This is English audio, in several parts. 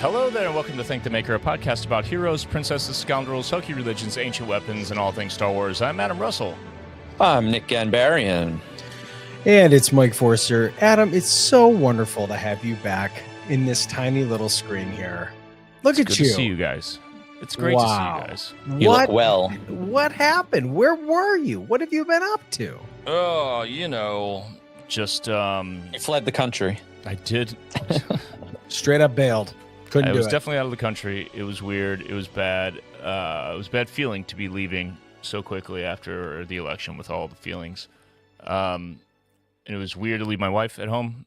Hello there, and welcome to Thank the Maker, a podcast about heroes, princesses, scoundrels, hokey religions, ancient weapons, and all things Star Wars. I'm Adam Russell. I'm Nick Ganbarian. And it's Mike Forster. Adam, it's so wonderful to have you back in this tiny little screen here. Look at Good you. to see you guys. It's great to see you guys. You look well. What happened? Where were you? What have you been up to? Oh, you know, just, You fled the country. I did. Straight up bailed. Couldn't I do was it. definitely out of the country. It was weird. It was bad. It was a bad feeling to be leaving so quickly after the election with all the feelings. And it was weird to leave my wife at home,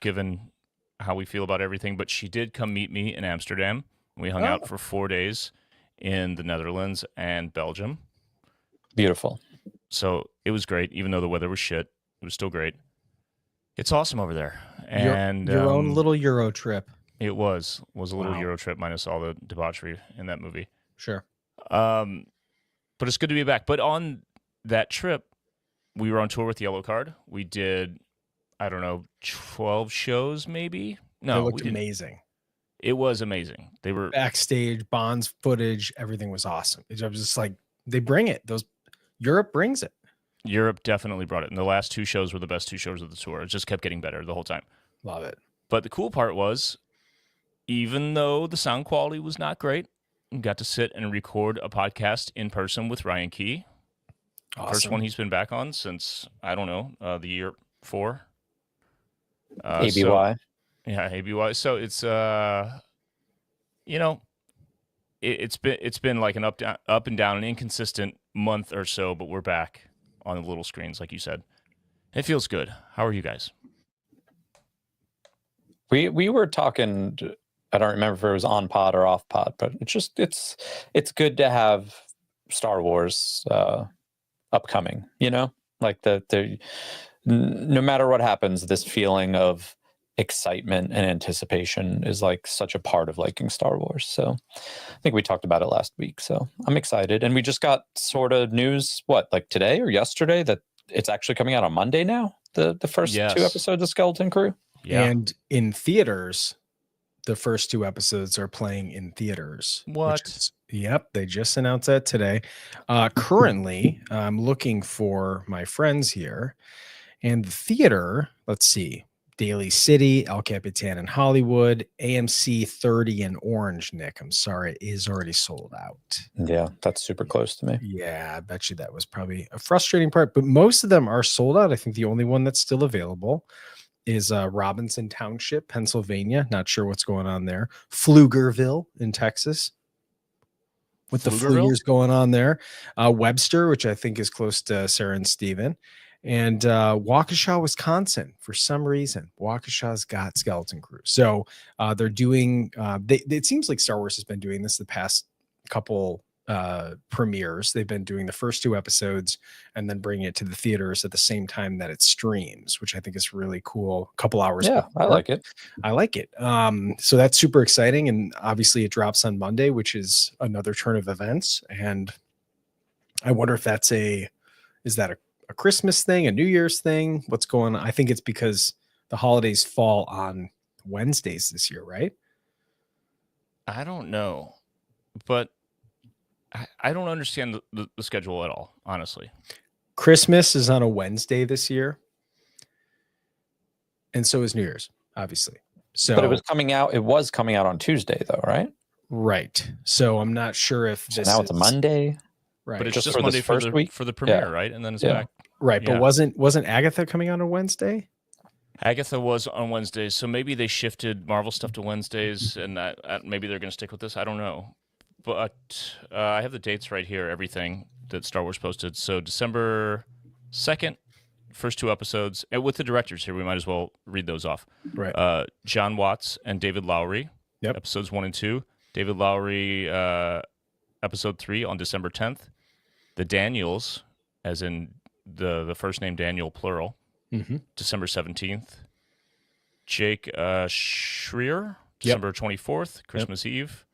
given how we feel about everything. But she did come meet me in Amsterdam. We hung out for 4 days in the Netherlands and Belgium. Beautiful. So it was great, even though the weather was shit. It was still great. It's awesome over there. And your own little Euro trip. It was a little Wow. Euro trip minus all the debauchery in that movie. Sure. But it's good to be back. But on that trip, we were on tour with Yellow Card. We did, 12 shows maybe? No, It looked amazing. It was amazing. They were Backstage, Bond's footage, everything was awesome. I was just like, they bring it. Europe brings it. Europe definitely brought it. And the last two shows were the best two shows of the tour. It just kept getting better the whole time. Love it. But the cool part was, even though the sound quality was not great, we got to sit and record a podcast in person with Ryan Key. Awesome. First one he's been back on since, the year 4. ABY. Yeah, ABY. So it's it's been like an up and down, an inconsistent month or so, but we're back on the little screens, like you said. It feels good. How are you guys? We were talking, I don't remember if it was on pod or off pod, but it's good to have Star Wars upcoming, like the no matter what happens, this feeling of excitement and anticipation is like such a part of liking Star Wars. So I think we talked about it last week. So I'm excited. And we just got sort of news, like today or yesterday, that it's actually coming out on Monday now, the first 2 episodes of Skeleton Crew. Yeah. And in theaters, the first 2 episodes are playing in theaters. What? Yep, they just announced that today. Currently, I'm looking for my friends here. And the theater, let's see, Daly City, El Capitan in Hollywood, AMC 30 in Orange, Nick. I'm sorry, it is already sold out. Yeah, that's super close to me. Yeah, I bet you that was probably a frustrating part, but most of them are sold out. I think the only one that's still available is Robinson Township, Pennsylvania. Not sure what's going on there. Pflugerville in Texas. With the Flugers going on there. Webster, which I think is close to Sarah and Steven. And Waukesha, Wisconsin, for some reason. Waukesha's got Skeleton Crew. So they're doing, it seems like Star Wars has been doing this the past couple premieres. They've been doing the first 2 episodes and then bringing it to the theaters at the same time that it streams, which I think is really cool. A couple hours. Yeah, before. I like it. I like it. So that's super exciting. And obviously it drops on Monday, which is another turn of events. And I wonder if is that a Christmas thing, a New Year's thing? What's going on? I think it's because the holidays fall on Wednesdays this year, right? I don't know, but I don't understand the schedule at all, honestly. Christmas is on a Wednesday this year, and so is New Year's, obviously. So, but it was coming out on Tuesday, though, right? Right. So I'm not sure if so now it's a Monday. Right. But it's just just for Monday this first week for the premiere, right? And then it's back. Right. Yeah. But wasn't Agatha coming on a Wednesday? Agatha was on Wednesdays, so maybe they shifted Marvel stuff to Wednesdays, and maybe they're going to stick with this. I don't know. But I have the dates right here, everything that Star Wars posted. So December 2nd, first 2 episodes. And with the directors here, we might as well read those off. Right. John Watts and David Lowery, episodes 1 and 2. David Lowery, episode 3 on December 10th. The Daniels, as in the first name Daniel, plural, December 17th. Jake Schreier, December 24th, Christmas Eve.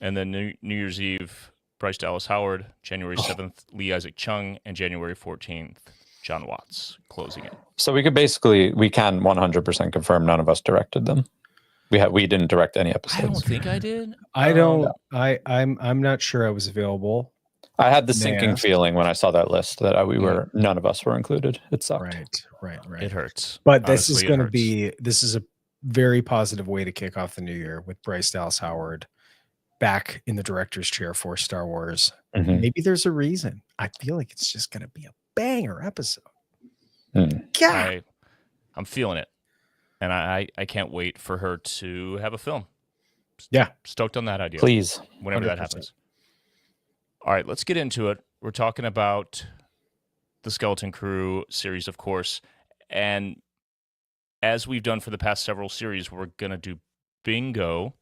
And then New Year's Eve, Bryce Dallas Howard, January 7th, Lee Isaac Chung, and January 14th, John Watts, closing it. So we can 100% confirm none of us directed them. We didn't direct any I episodes. don't think I did. I don't. I'm not sure I was available. I had the May I sinking ask? feeling when I saw that list that none of us were included. It sucked. Right. It hurts. But this Honestly, is it going to hurts. be. This is a very positive way to kick off the new year with Bryce Dallas Howard back in the director's chair for Star Wars. Mhm. Maybe there's a reason. I feel like it's just going to be a banger episode. Mm. God. I'm feeling it, and I can't wait for her to have a film. Yeah. Stoked on that idea. Please. Whenever that 100%. happens. All right, let's get into it. We're talking about the Skeleton Crew series, of course, and as we've done for the past several series, we're gonna do bingo.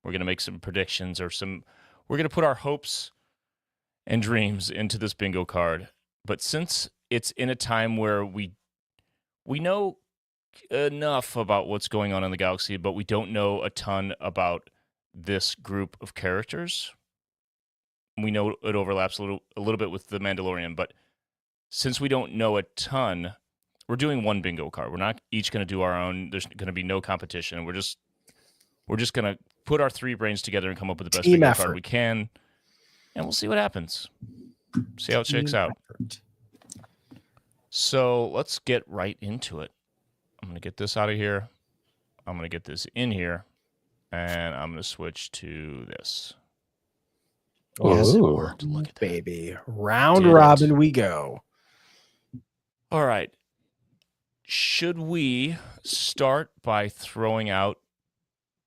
We're gonna make some predictions we're gonna put our hopes and dreams into this bingo card. But since it's in a time where we know enough about what's going on in the galaxy, but we don't know a ton about this group of characters. We know it overlaps a little bit with the Mandalorian, but since we don't know a ton, we're doing one bingo card. We're not each going to do our own. There's going to be no competition. We're just going to put our three brains together and come up with the best Team bingo effort. card we can, and we'll see what happens. See how it shakes out. So let's get right into it. I'm going to get this out of here. I'm going to get this in here, and I'm going to switch to this. Yes, Ooh. Lord, look at that. baby. Round Did it. robin we go. All right. Should we start by throwing out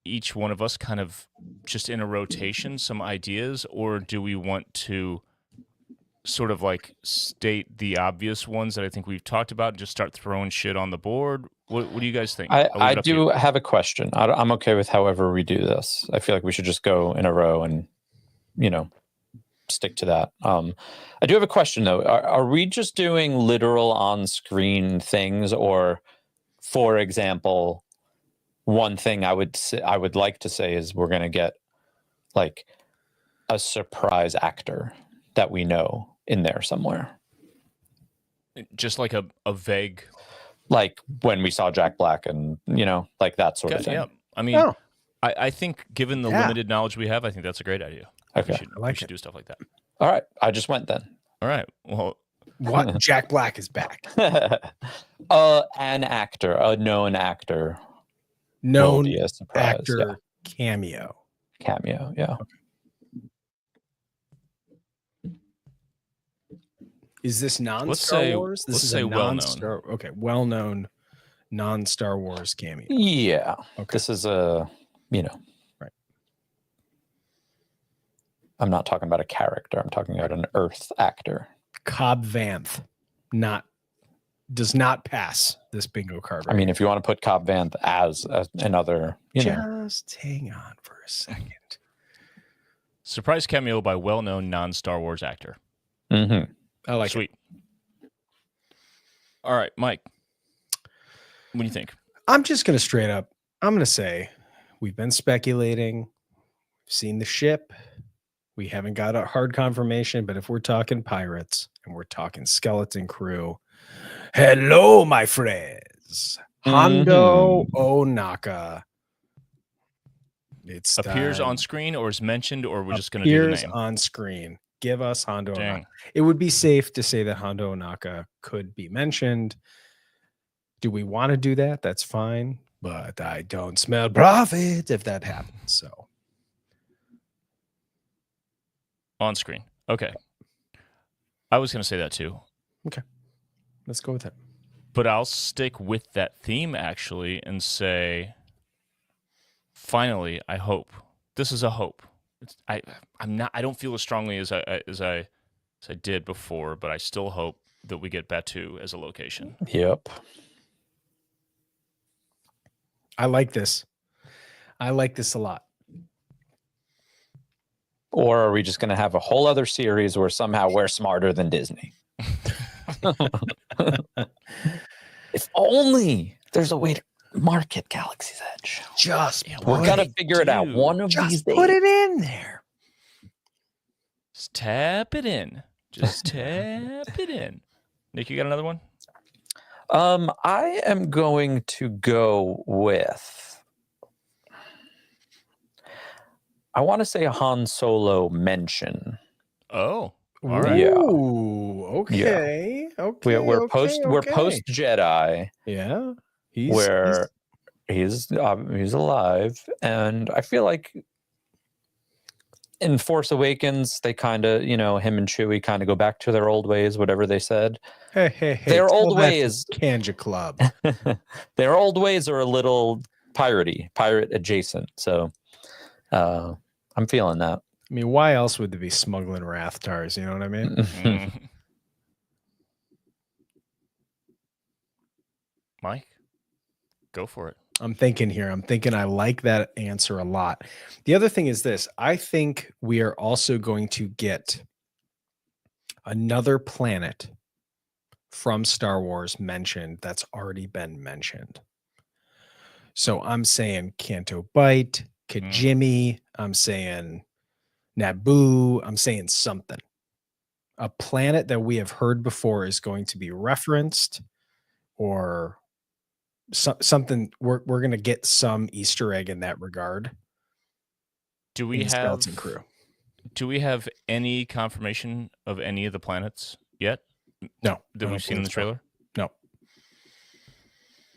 each one of us kind of just in a rotation some ideas, or do we want to sort of like state the obvious ones that I think we've talked about and just start throwing shit on the board? What do you guys think? I do have a question. I'm okay with however we do this. I feel like we should just go in a row and, stick to that. I do have a question though. Are we just doing literal on-screen things, or, for example, one thing I would like to say is we're going to get like a surprise actor that we know in there somewhere. Just like a vague, like when we saw Jack Black and, like that sort of thing. Yeah. I mean, Oh. I think given the limited knowledge we have, I think that's a great idea. Okay. We should do stuff like that. All right. I just went then. All right. Well, What? Jack Black is back. An actor, a known actor. will Known be a surprise. actor cameo. Yeah. Cameo. Yeah. Is this non-Star Let's say- Wars? This let's is say a well-known. non-Star. Okay, well-known non-Star Wars cameo. Yeah. Okay. This is a, Right. I'm not talking about a character. I'm talking about an Earth actor. Cobb Vanth does not pass this bingo card. I mean, if you want to put Cobb Vanth as another, just hang on for a second. surprise cameo by well-known non-Star Wars actor. Mm-hmm. I like Sweet. All right, Mike. What do you think? I'm just going to straight up, I'm going to say we've been speculating, we've seen the ship. We haven't got a hard confirmation, but if we're talking pirates and we're talking skeleton crew, hello, my friends. Hondo Onaka. It's Appears time. on screen or is mentioned, or we're just going to do the Appears name? on screen. Give us Hondo Onaka. Dang. It would be safe to say that Hondo Onaka could be mentioned. Do we want to do that? That's fine, but I don't smell profit if that happens. So On screen. Okay. I was going to say that too, let's go with it. but I'll stick with that theme actually and say, finally, I hope. This is a hope. I don't feel as strongly as I did before, but I still hope that we get Batu as a location. Yep. I like this. I like this a lot. Or are we just going to have a whole other series where somehow we're smarter than Disney? If only there's a way to market Galaxy's Edge. Just We're put going to it- figure it out one of these just days. put it in there. Just tap it in. Just tap it in. Nick, you got another one? I am going to go with I want to say a Han Solo mention. Oh, all right. Yeah. Ooh, okay. Okay. We're post Jedi. Yeah. He's alive, and I feel like in Force Awakens they kind of, him and Chewie kind of go back to their old ways, whatever they said. Hey, their tell old that to ways Kanja Club. their old ways are a little pirate adjacent, so I'm feeling that. I mean, why else would they be smuggling Rathtars? You know what I mean? Mm. Mike, go for it. I'm thinking I like that answer a lot. The other thing is this. I think we are also going to get another planet from Star Wars mentioned that's already been mentioned. So I'm saying Canto Bight, Kijimi, I'm saying Naboo, I'm saying something. A planet that we have heard before is going to be referenced, or something. We're going to get some Easter egg in that regard. Do we have any confirmation of any of the planets yet? No, that we've seen in the trailer. No.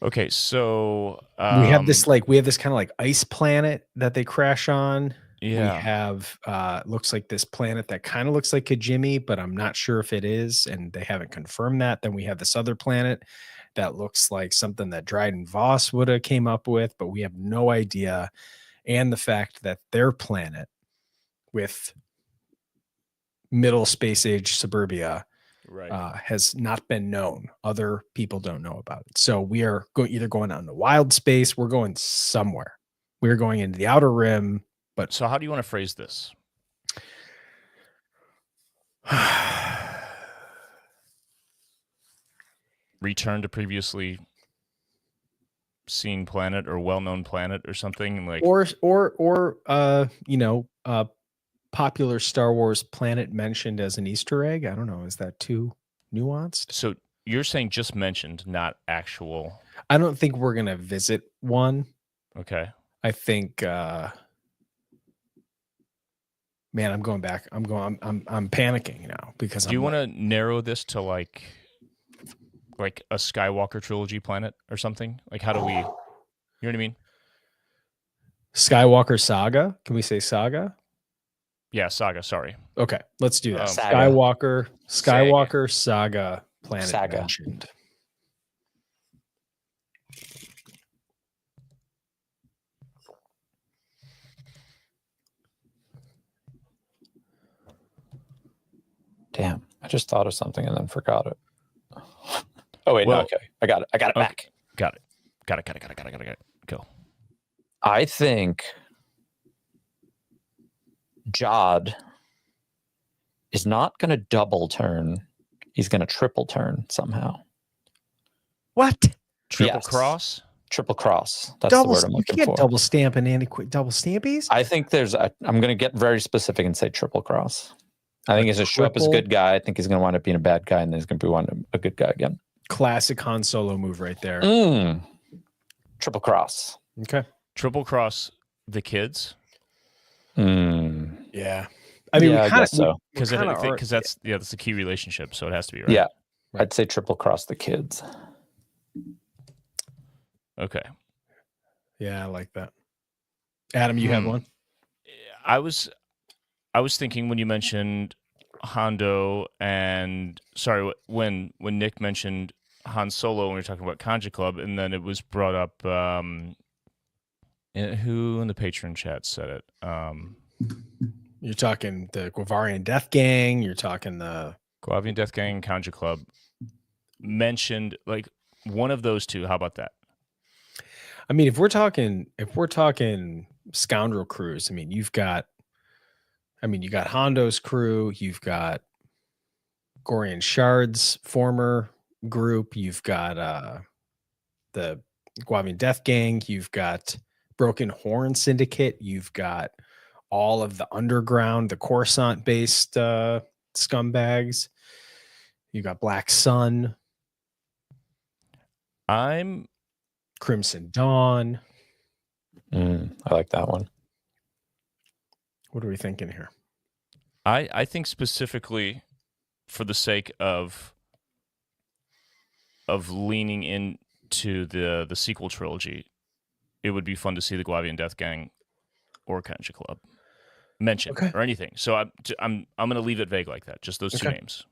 Okay, so we have this kind of like ice planet that they crash on. Yeah. We have looks like this planet that kind of looks like Kijimi, but I'm not sure if it is, and they haven't confirmed that. Then we have this other planet that looks like something that Dryden Voss would have came up with, but we have no idea. And the fact that their planet with middle space age suburbia has not been known. Other people don't know about it. So we are either going out into wild space, we're going somewhere. We're going into the outer rim. But so how do you want to phrase this? Return to previously seen planet or well-known planet or something like, or popular Star Wars planet mentioned as an Easter egg. I don't know. Is that too nuanced? So you're saying just mentioned, not actual. I don't think we're gonna visit one. Okay. I think. Man, I'm going back. I'm panicking now because. Do you want to narrow this to like a Skywalker trilogy planet or something? Like, how do we? You know what I mean? Skywalker saga. Can we say saga? Yeah, saga. Sorry. Okay, let's do that. Saga. Skywalker saga planet saga. mentioned. Damn, I just thought of something and then forgot it. Oh wait, no, okay, I got it. Okay. Back. Got it. Go. I think Jod is not going to double turn. He's going to triple turn somehow. What? Triple cross? Triple cross. That's the word I'm looking for. You can't double stamp and double stampies. I think I'm going to get very specific and say triple cross. I think he's going to show up as a good guy. I think he's going to wind up being a bad guy, and then he's going to be a good guy again. Classic Han Solo move right there. Triple cross. Okay. Triple cross the kids. Yeah. I mean, I guess so. Because that's the key relationship, so it has to be right. Yeah, right. I'd say triple cross the kids. Okay. Yeah, I like that. Adam, you have one? I was thinking when you mentioned Hondo and when Nick mentioned Han Solo when we were talking about Kanja Club, and then it was brought up. Who in the patron chat said it? You're talking the Guavarian Death Gang. You're talking the Guavian Death Gang, Kanja Club. Mentioned like one of those two. How about that? I mean, if we're talking scoundrel crews, I mean, you got Hondo's crew, you've got Gorian Shard's former group, you've got the Guavian Death Gang, you've got Broken Horn Syndicate, you've got all of the underground, the Coruscant based scumbags, you got Black Sun. I'm Crimson Dawn. I like that one. What are we thinking here? I think specifically for the sake of leaning into the sequel trilogy, it would be fun to see the Guavian Death Gang or Kenja Club mentioned or anything. So I'm going to leave it vague like that. Just those two names.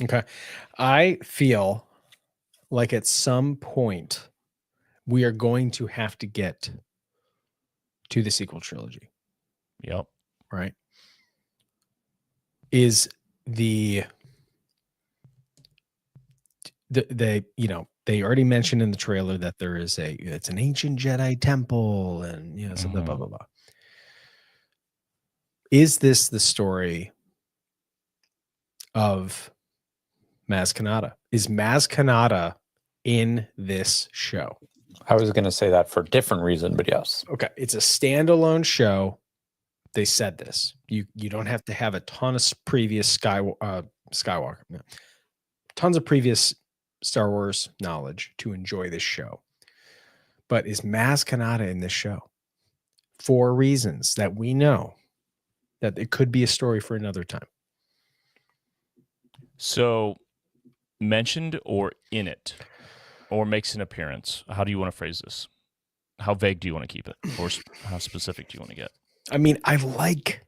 Okay. I feel like at some point we are going to have to get to the sequel trilogy. Yep. Right. Is they they already mentioned in the trailer that there is it's an ancient Jedi temple and so blah blah blah blah. Is this the story of Maz Kanata? Is Maz Kanata in this show? I was going to say that for a different reason, but yes. Okay, it's a standalone show. They said this. You don't have to have a ton of previous Skywalker, no. Tons of previous Star Wars knowledge to enjoy this show. But is Maz Kanata in this show? For reasons that we know that it could be a story for another time. So, mentioned or in it, or makes an appearance. How do you want to phrase this? How vague do you want to keep it, or how specific do you want to get? I mean, I like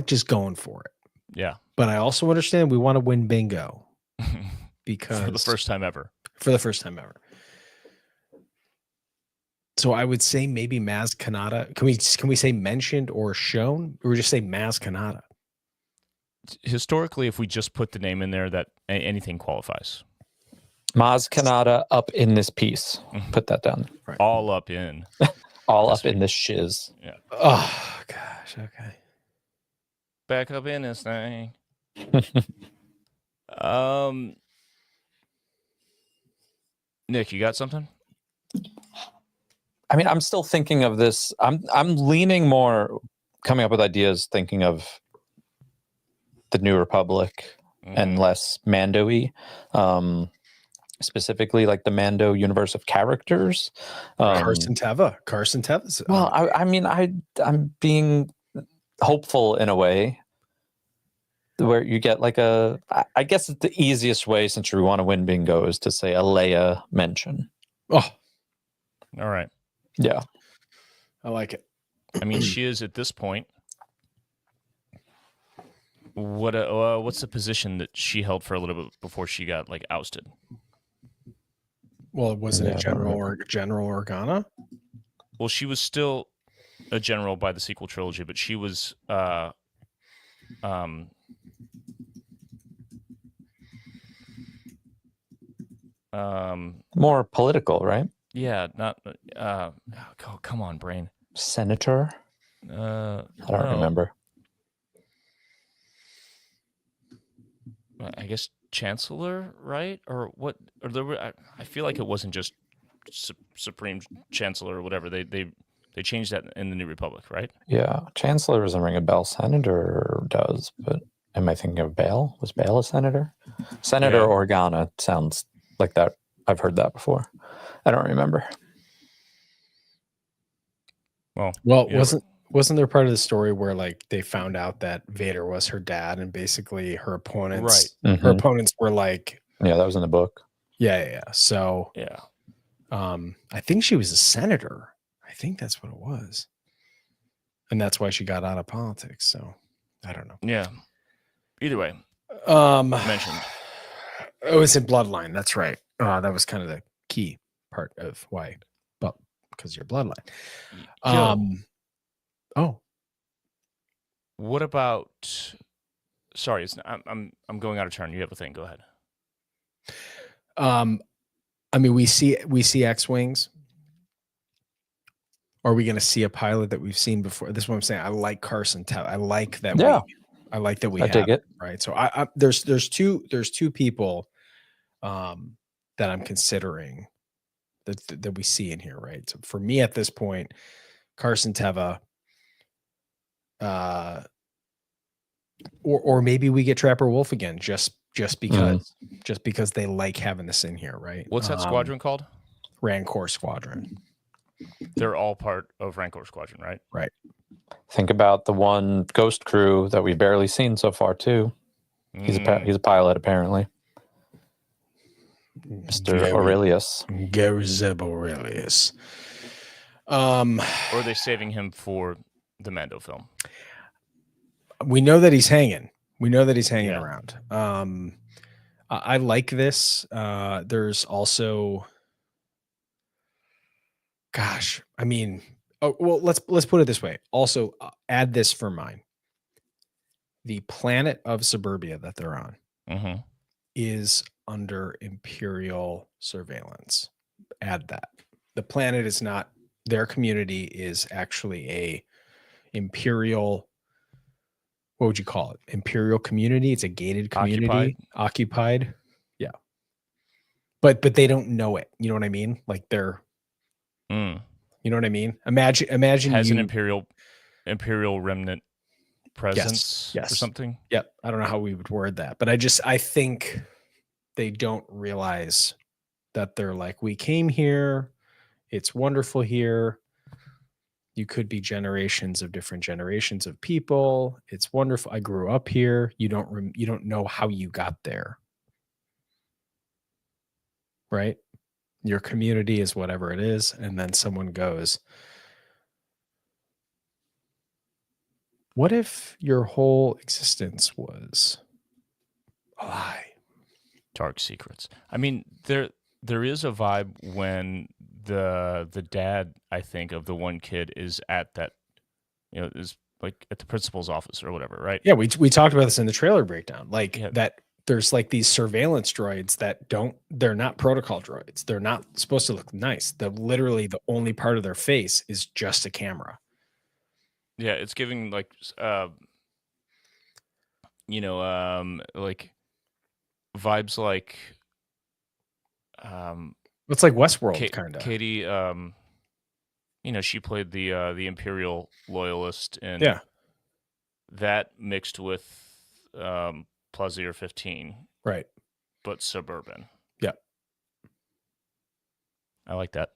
just going for it. Yeah. But I also understand we want to win bingo because for the first time ever. So I would say maybe Maz Kanata. Can we say mentioned or shown, or just say Maz Kanata? Historically, if we just put the name in there, that anything qualifies. Maz Kanata up in this piece. Put that down. Right. All up in. All up in this shiz. Yeah. Oh gosh. Okay. Back up in this thing. Nick, you got something? I mean, I'm still thinking of this. I'm leaning more, coming up with ideas, thinking of the New Republic and less Mando-y. Specifically, like the Mando universe of characters. Carson Teva's. Well, I mean, I'm being hopeful in a way where you get like I guess it's the easiest way, since you want to win bingo, is to say a Leia mention. Oh, all right. Yeah, I like it. I mean, she is at this point. What's the position that she held for a little bit before she got like ousted? Well, wasn't it General Organa? Well, she was still a general by the sequel trilogy, but she was more political, right? Yeah, not oh, come on, brain. Senator? I don't remember. I guess chancellor, right? Or what? Or there were, I feel like it wasn't just supreme chancellor or whatever. They changed that in the New Republic, right? Yeah, chancellor doesn't ring a bell. Senator does, but am I thinking of Bale? Was Bale a senator? Senator Organa sounds like that. I've heard that before. I don't remember. Well, wasn't there part of the story where like they found out that Vader was her dad, and basically her opponents, her opponents were like, yeah, that was in the book. Yeah. So yeah, I think she was a senator. I think that's what it was, and that's why she got out of politics. So I don't know. Yeah. Either way, mentioned. It was in Bloodline. That's right. That was kind of the key part of why, but because your bloodline. Oh, what about? Sorry, I'm going out of turn. You have a thing. Go ahead. I mean, we see X-wings. Are we going to see a pilot that we've seen before? This is what I'm saying. I like Carson Teva. I like that. Yeah. I like that we dig it. Right. So there's two people that I'm considering that we see in here. Right. So for me at this point, Carson Teva, or maybe we get Trapper Wolf again, just just because they like having this in here, right? What's that squadron called? Rancor Squadron. They're all part of Rancor Squadron, right? Right. Think about the one Ghost crew that we've barely seen so far too. He's a pilot apparently. Mr. Aurelius. Gary Zeb Aurelius. Or are they saving him for the Mando film? We know that he's hanging. Around. I like this. There's also, gosh, I mean, let's put it this way. Also, add this for mine. The planet of Suburbia that they're on is under Imperial surveillance. Add that. The planet is not, their community is actually a Imperial, what would you call it? Imperial community. It's a gated community. Occupied. Yeah. But they don't know it. You know what I mean? Like they're, you know what I mean? Imagine has an Imperial remnant presence yes. or something. Yep. I don't know how we would word that, but I think they don't realize that they're like, we came here. It's wonderful here. You could be generations of different generations of people. It's wonderful. I grew up here. You don't know how you got there. Right? Your community is whatever it is. And then someone goes, what if your whole existence was a lie? Dark secrets. I mean, there is a vibe when the dad, I think, of the one kid is at that, is like at the principal's office or whatever, right? Yeah, we talked about this in the trailer breakdown. Like that there's like these surveillance droids that they're not protocol droids. They're not supposed to look nice. Literally the only part of their face is just a camera. Yeah, it's giving like like vibes like it's like Westworld kind of. Katie, she played the Imperial loyalist, and that mixed with Plaisir 15, right? But suburban. Yeah, I like that.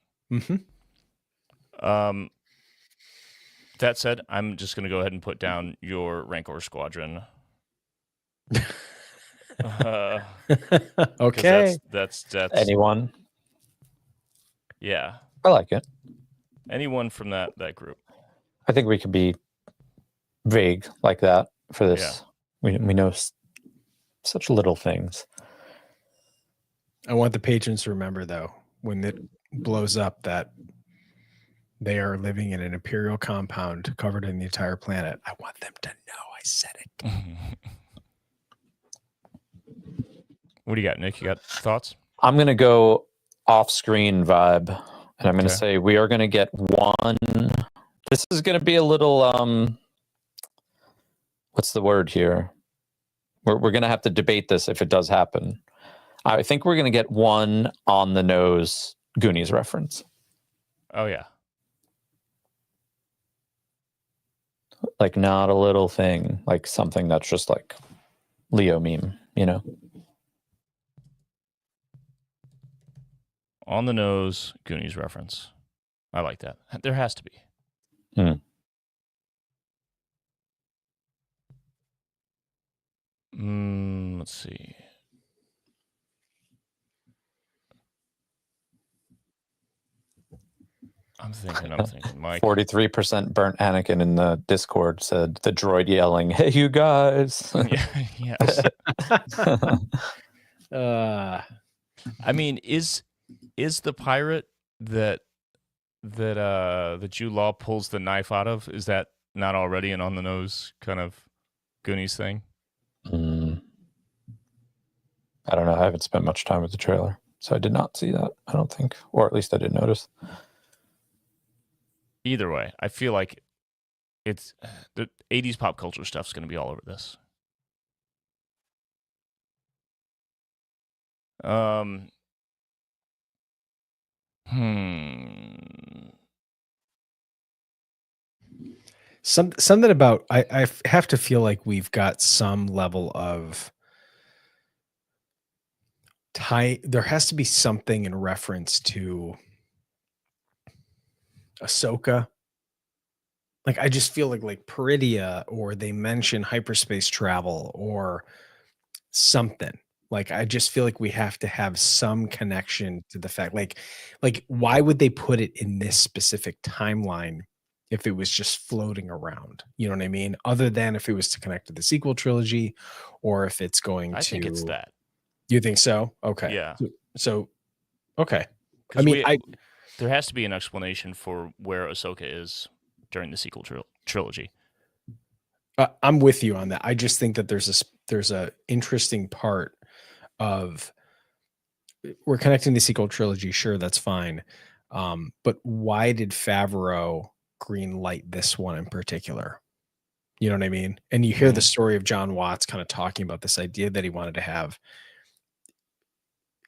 That said, I'm just going to go ahead and put down your Rancor Squadron. Okay. That's anyone. Yeah, I like it. Anyone from that group. I think we could be vague like that for this. Yeah. We know such little things. I want the patrons to remember, though, when it blows up, that they are living in an Imperial compound covered in the entire planet. I want them to know I said it. What do you got, Nick? You got thoughts? I'm going to go off-screen vibe, and I'm going to say we are going to get one. This is going to be a little, what's the word here? We're going to have to debate this if it does happen. I think we're going to get one on-the-nose Goonies reference. Oh, yeah. Like not a little thing, like something that's just like Leo meme, On the nose Goonies reference. I like that. There has to be. Let's see. I'm thinking, Mike. 43% burnt Anakin in the Discord said the droid yelling, "Hey, you guys!" Yes. I mean, is the pirate that Jude Law pulls the knife out of? Is that not already an on the nose kind of Goonies thing? I don't know. I haven't spent much time with the trailer, so I did not see that. I don't think, or at least I didn't notice. Either way, I feel like it's the 80s pop culture stuff's going to be all over this. Something about I have to feel like we've got some level of There has to be something in reference to Ahsoka. Like, I just feel like Peridia, or they mention hyperspace travel or something. Like, I just feel like we have to have some connection to the fact, like why would they put it in this specific timeline if it was just floating around? You know what I mean? Other than if it was to connect to the sequel trilogy, or if it's going I to. think it's that. You think so? Okay. Yeah. So okay. I Because mean, there has to be an explanation for where Ahsoka is during the sequel trilogy. I'm with you on that. I just think that there's a interesting part of, we're connecting the sequel trilogy. Sure, that's fine. But why did Favreau green light this one in particular? You know what I mean? And you hear the story of John Watts kind of talking about this idea that he wanted to have.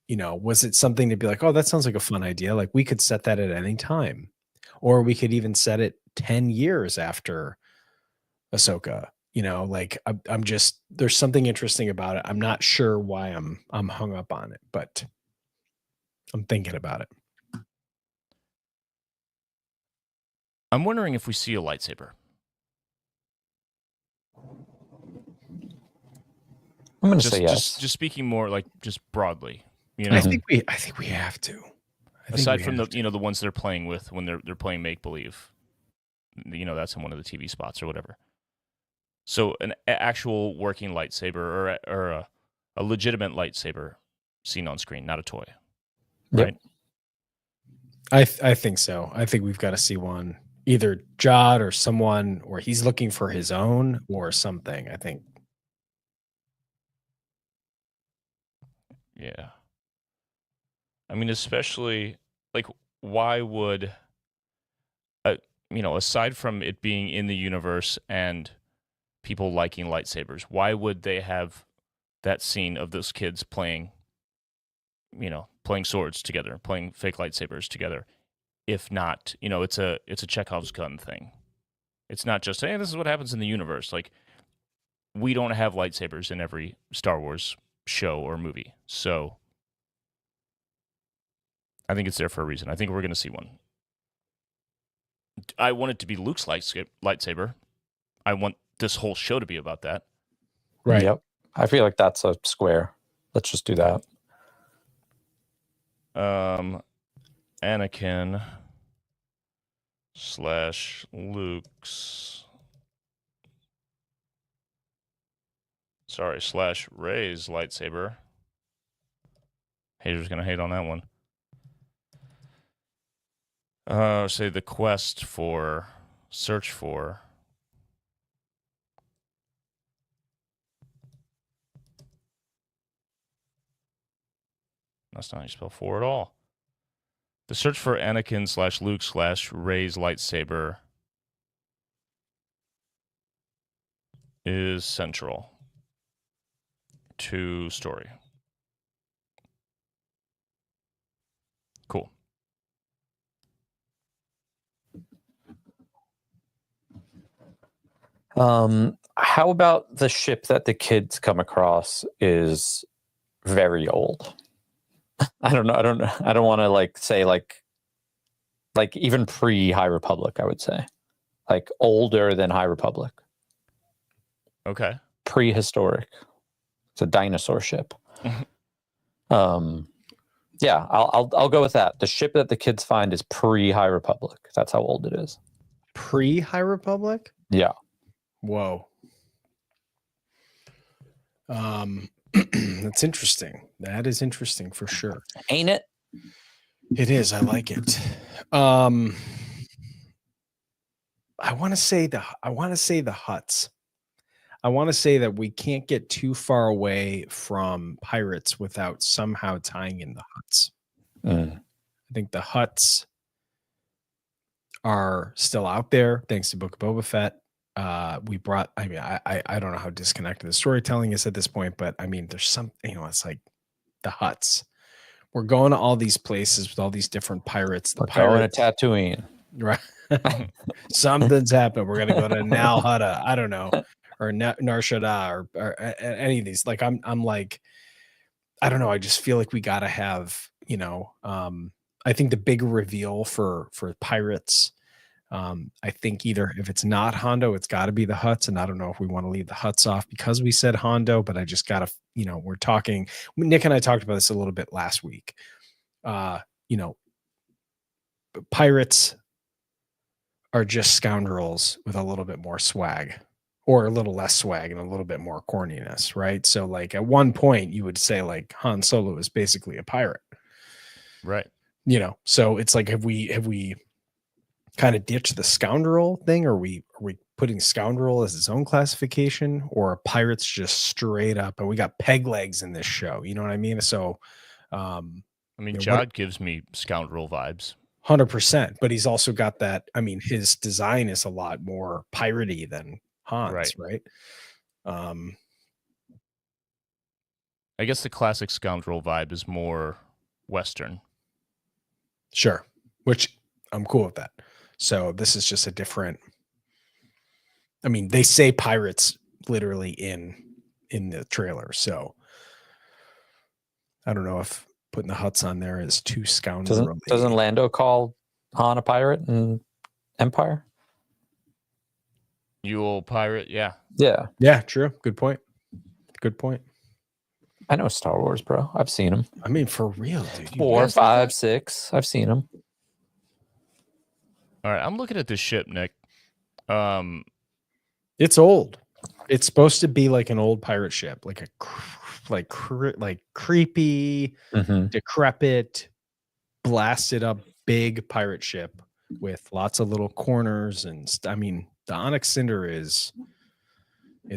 You know, was it something to be like, oh, that sounds like a fun idea. Like, we could set that at any time, or we could even set it 10 years after Ahsoka. You know, like, I'm just, there's something interesting about it. I'm not sure why I'm hung up on it, but I'm thinking about it. I'm wondering if we see a lightsaber. I'm going to say yes. Just speaking more like just broadly, you know. I think we have to. Aside from the the ones they're playing with when they're playing make believe, you know, that's in one of the TV spots or whatever. So an actual working lightsaber, or a legitimate lightsaber seen on screen, not a toy, right? I think so. I think we've got to see one, either Jod or someone, or he's looking for his own or something. I think. Yeah. I mean, especially, like, why would, aside from it being in the universe and people liking lightsabers, why would they have that scene of those kids playing swords together, playing fake lightsabers together? If not, it's a Chekhov's gun thing. It's not just, hey, this is what happens in the universe. Like, we don't have lightsabers in every Star Wars show or movie. So I think it's there for a reason. I think we're going to see one. I want it to be Luke's lightsaber. I want this whole show to be about that. Right. Yep. I feel like that's a square. Let's just do that. Anakin / Luke's. Sorry, / Rey's lightsaber. Haters gonna hate on that one. Say the search for. That's not how you spell for at all. The search for Anakin / Luke / Rey's lightsaber is central to story. Cool. How about the ship that the kids come across is very old? I don't know. I don't want to say even pre High Republic, I would say. Like older than High Republic. Okay. Prehistoric. It's a dinosaur ship. Yeah, I'll go with that. The ship that the kids find is pre High Republic. That's how old it is. Pre High Republic? Yeah. Whoa. That's interesting. That is interesting for sure. Ain't it? It is. I like it. I want to say the huts. I want to say that we can't get too far away from pirates without somehow tying in the huts. I think the huts are still out there thanks to Book of Boba Fett. I don't know how disconnected the storytelling is at this point, but I mean, there's some, it's like the huts. We're going to all these places with all these different pirates. We're going to Tatooine. Right. Something's happened. We're going to go to Nal Hutta. I don't know. Or Nar Shaddaa or any of these. Like, I'm like, I don't know. I just feel like we got to have, I think the big reveal for Pirates. I think either if it's not Hondo, it's got to be the Hutts, and I don't know if we want to leave the Hutts off because we said Hondo, but I just got to, we're talking. Nick and I talked about this a little bit last week. Pirates are just scoundrels with a little bit more swag, or a little less swag and a little bit more corniness, right? So like at one point you would say like Han Solo is basically a pirate. Right. So it's like have we kind of ditched the scoundrel thing? Are we putting scoundrel as its own classification, or are pirates just straight up, and we got peg legs in this show, you know what I mean? So Jod gives me scoundrel vibes. 100%, but he's also got that. I mean, his design is a lot more piratey than Han's, right? I guess the classic scoundrel vibe is more Western. Sure, which I'm cool with that. So this is just a different. I mean, they say pirates literally in the trailer, so I don't know if putting the Hutts on there is too scoundrel. Doesn't Lando call Han a pirate in Empire? You old pirate, yeah. Yeah, true. Good point. I know Star Wars, bro. I've seen them. I mean, for real, dude. 4, 5, 6. I've seen them. All right, I'm looking at this ship, Nick. It's old. It's supposed to be like an old pirate ship, like a creepy, decrepit, blasted up big pirate ship with lots of little corners. And I mean, the Onyx Cinder it's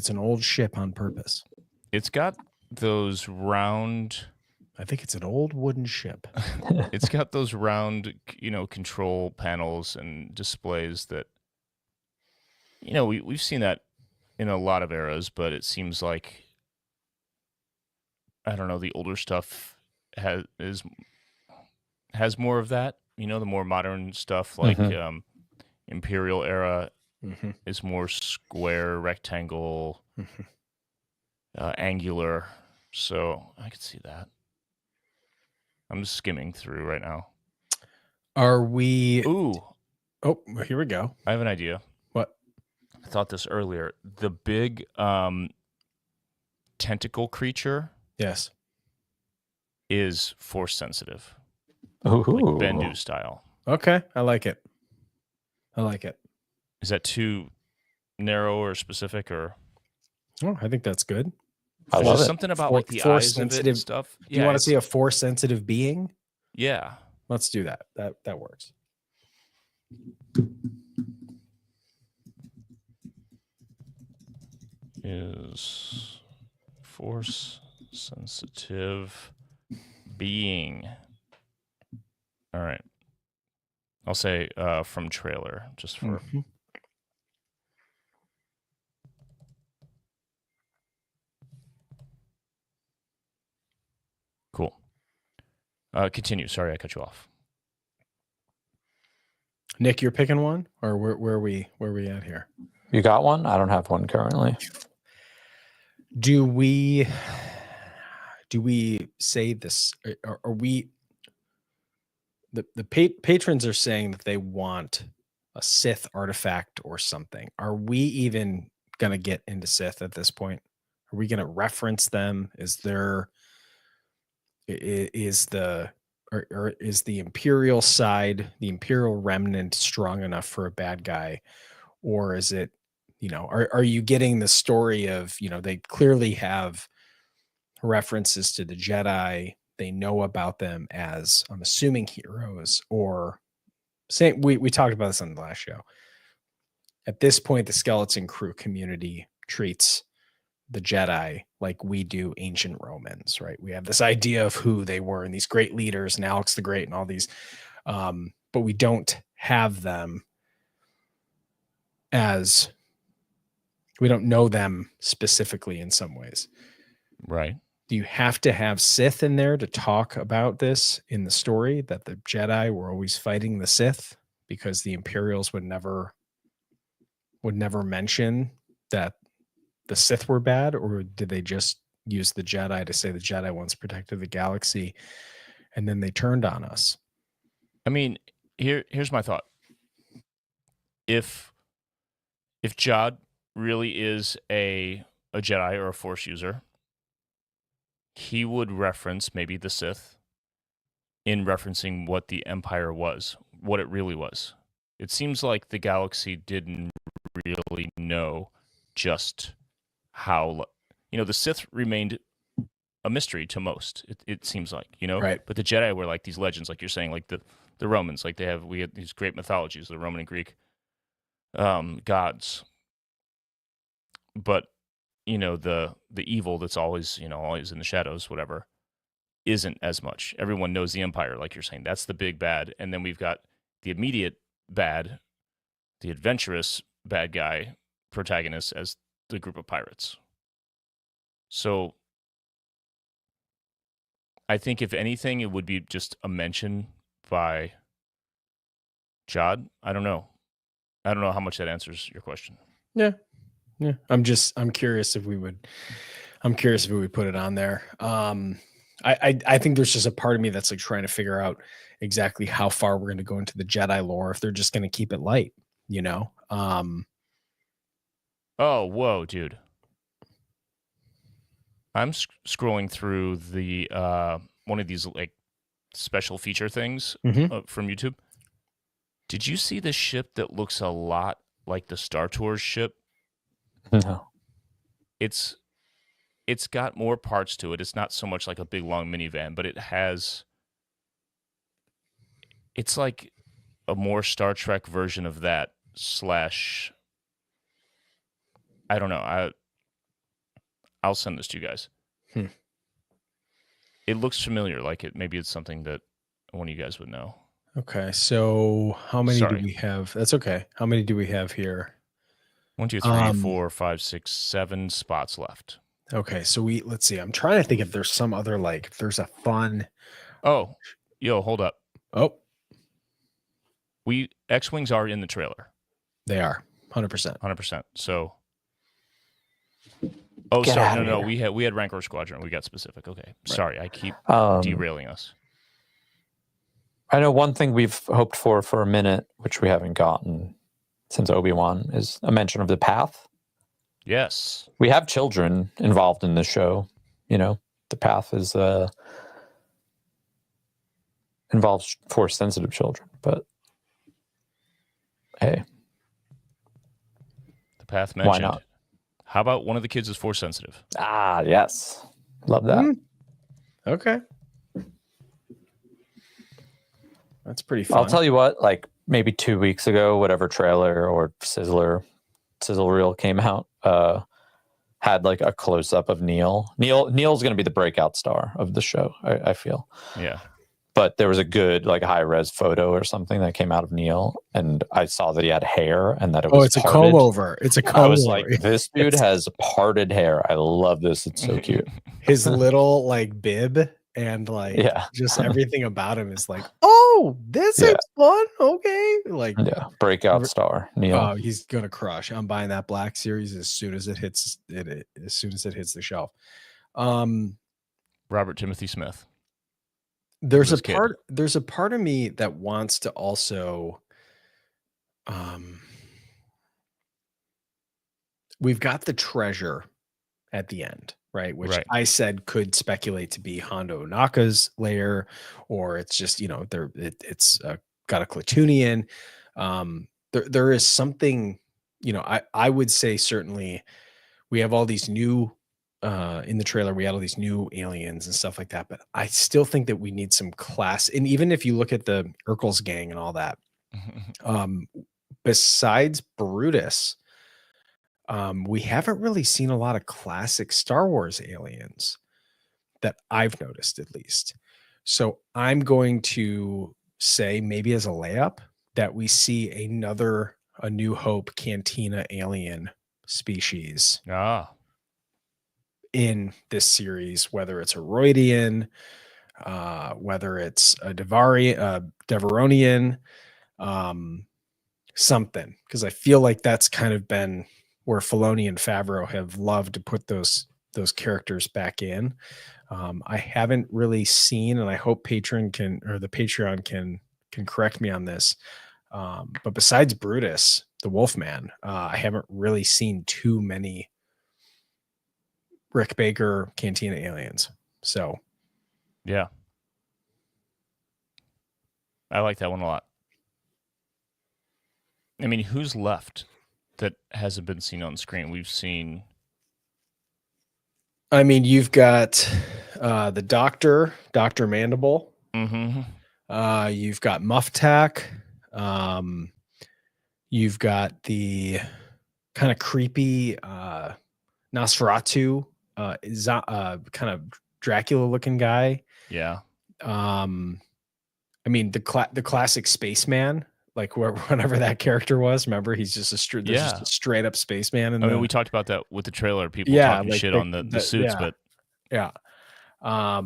an old ship on purpose. It's got those round. I think it's an old wooden ship. It's got those round, control panels and displays that, we've seen that in a lot of eras, but it seems like, I don't know, the older stuff has more of that. The more modern stuff like Imperial era is more square, rectangle, angular. So I could see that. I'm just skimming through right now. Are we? Ooh. Oh, here we go. I have an idea. What? I thought this earlier. The big tentacle creature. Yes. Is force sensitive. Ooh. Like Bendu style. Okay. I like it. Is that too narrow or specific, or? Oh, I think that's good. I love it. Something about like the eyes of it and stuff. Do you want to see a force sensitive being? Yeah. Let's do that. That works. Is force sensitive being. All right. I'll say from trailer just for. Cool. Continue. Sorry, I cut you off. Nick, you're picking one, or where are we at here? You got one? I don't have one currently. Do we say this? Are we? The patrons are saying that they want a Sith artifact or something. Are we even going to get into Sith at this point? Are we going to reference them? Is the Imperial side, the Imperial remnant, strong enough for a bad guy, or is it? Are you getting the story of, they clearly have references to the Jedi. They know about them as, I'm assuming, heroes, or same. We talked about this on the last show. At this point, the skeleton crew community treats the Jedi like we do ancient Romans, right? We have this idea of who they were and these great leaders and Alex the Great and all these, but we don't have them as, we don't know them specifically in some ways. Right. Do you have to have Sith in there to talk about this in the story, that the Jedi were always fighting the Sith because the Imperials would never mention that the Sith were bad, or did they just use the Jedi to say the Jedi once protected the galaxy, and then they turned on us. I mean, here's my thought. If Jod really is a Jedi or a Force user, he would reference maybe the Sith in referencing what the Empire was, what it really was. It seems like the galaxy didn't really know just how, the Sith remained a mystery to most. It seems like, Right. But the Jedi were like these legends, like you're saying, like the Romans, like we had these great mythologies, the Roman and Greek gods. But the evil that's always always in the shadows, whatever, isn't as much. Everyone knows the Empire, like you're saying. That's the big bad, and then we've got the immediate bad, the adventurous bad guy protagonist as the group of pirates. So I think if anything, it would be just a mention by Jod. I don't know how much that answers your question. Yeah. I'm curious if we would put it on there. I think there's just a part of me that's like trying to figure out exactly how far we're going to go into the Jedi lore, if they're just going to keep it light, Oh, whoa, dude. I'm scrolling through the one of these like special feature things from YouTube. Did you see the ship that looks a lot like the Star Tours ship? No. It's got more parts to it. It's not so much like a big long minivan, but it's like a more Star Trek version of that / I don't know. I'll send this to you guys. It looks familiar. Like maybe it's something that one of you guys would know. Okay, so how many do we have? That's okay. How many do we have here? 1, 2, 3, 4, 5, 6, 7 spots left. Okay, so let's see. I'm trying to think if there's some other if there's a fun. Oh, hold up. Oh, X-Wings are in the trailer. They are 100%. 100%. So. No. We had Rancor Squadron. We got specific. Okay. Right. Sorry, I keep derailing us. I know one thing we've hoped for a minute, which we haven't gotten since Obi-Wan, is a mention of the Path. Yes. We have children involved in this show. The Path is involves Force-sensitive children, but hey. The Path mentioned. Why not? How about one of the kids is Force sensitive? Ah, yes. Love that. Okay. That's pretty fun. I'll tell you what, like maybe 2 weeks ago, whatever trailer or sizzle reel came out, had like a close up of Neil. Neil's going to be the breakout star of the show, I feel. Yeah. But there was a good like high res photo or something that came out of Neil, and I saw that he had hair and that it was it's parted. A comb over. It's a comb over. I was like, this dude has parted hair. I love this. It's so cute. His little like bib and just everything about him is like, this is fun. Okay. Breakout star Neil. Oh, he's gonna crush. I'm buying that Black Series as soon as it hits the shelf. Robert Timothy Smith. There's a part of me that wants to also we've got the treasure at the end, right? Which I said could speculate to be Hondo Ohnaka's lair, or it's just, it's got a Klatooinian. There is something, I would say certainly we have all these new in the trailer, we had all these new aliens and stuff like that, but I still think that we need some class. And even if you look at the Urkel's gang and all that, besides Brutus, we haven't really seen a lot of classic Star Wars aliens that I've noticed, at least. So I'm going to say, maybe as a layup, that we see a New Hope Cantina alien species in this series, whether it's a Roidian, whether it's a Devaronian, something, because I feel like that's kind of been where Filoni and Favreau have loved to put those those characters back in. I haven't really seen, and I hope the Patreon can correct me on this. But besides Brutus, the Wolfman, I haven't really seen too many Rick Baker Cantina aliens. So Yeah. I like that one a lot. I mean, who's left that hasn't been seen on screen? We've seen. I mean, you've got the Doctor, Dr. Mandible. Mm-hmm. You've got Muftak. You've got the kind of creepy Nosferatu, kind of Dracula looking guy. Yeah. I mean, the classic spaceman, like whatever that character was. Remember, he's just just a straight up spaceman. I mean, we talked about that with the trailer. People Yeah, talking like shit on the suits, but yeah. I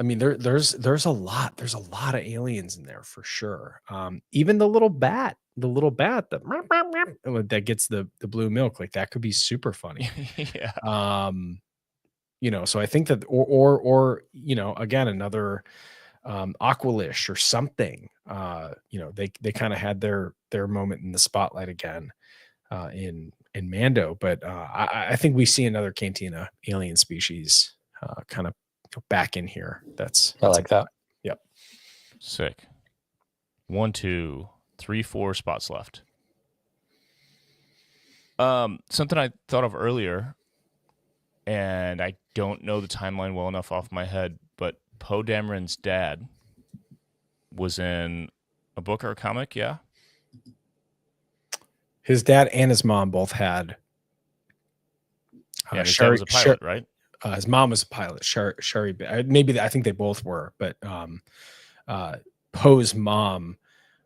mean, there's a lot. There's a lot of aliens in there for sure. Even the little bat that gets the blue milk, like that could be super funny. yeah. You know, so I think that, or you know, again, another Aqualish or something. You know, they kind of had their moment in the spotlight again in Mando, but I think we see another Cantina alien species kind of back in here. I like that. Yep. Sick. 1, 2, 3, 4 spots left. Something I thought of earlier, and I don't know the timeline well enough off my head, but Poe Dameron's dad was in a book or a comic, yeah? His dad and his mom both had. His dad was a pilot, right? His mom was a pilot. Sherry, maybe I think they both were, but Poe's mom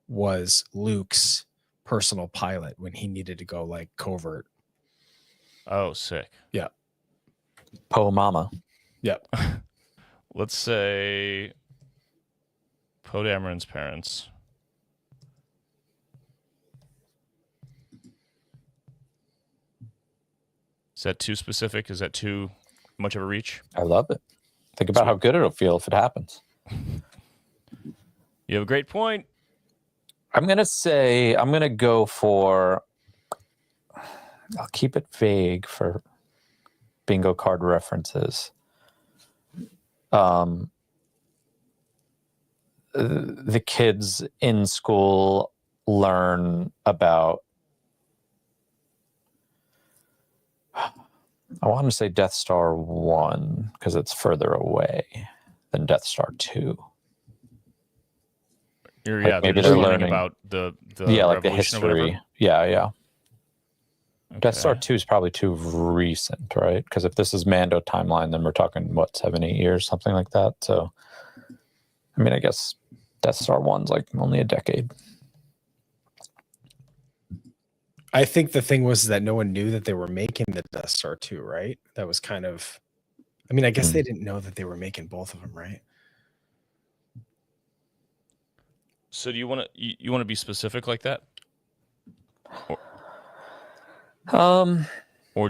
was Luke's personal pilot when he needed to go like covert. Oh, sick. Yeah. Poe Mama. Yep. Let's say Poe Dameron's parents. Is that too specific? Is that too much of a reach? I love it. Think about how good it'll feel if it happens. You have a great point. I'm going to go for, I'll keep it vague for bingo card references. The kids in school learn about, I want to say Death Star 1 because it's further away than Death Star 2. Maybe they're learning about the like the history. Yeah. Okay. Death Star 2 is probably too recent, right? Because if this is Mando timeline, then we're talking, 7-8 years, something like that. So, I mean, I guess Death Star 1's like only a decade. I think the thing was that no one knew that they were making the Death Star 2, right? That was kind of, I mean, I guess they didn't know that they were making both of them, right? So do you want to be specific like that? Or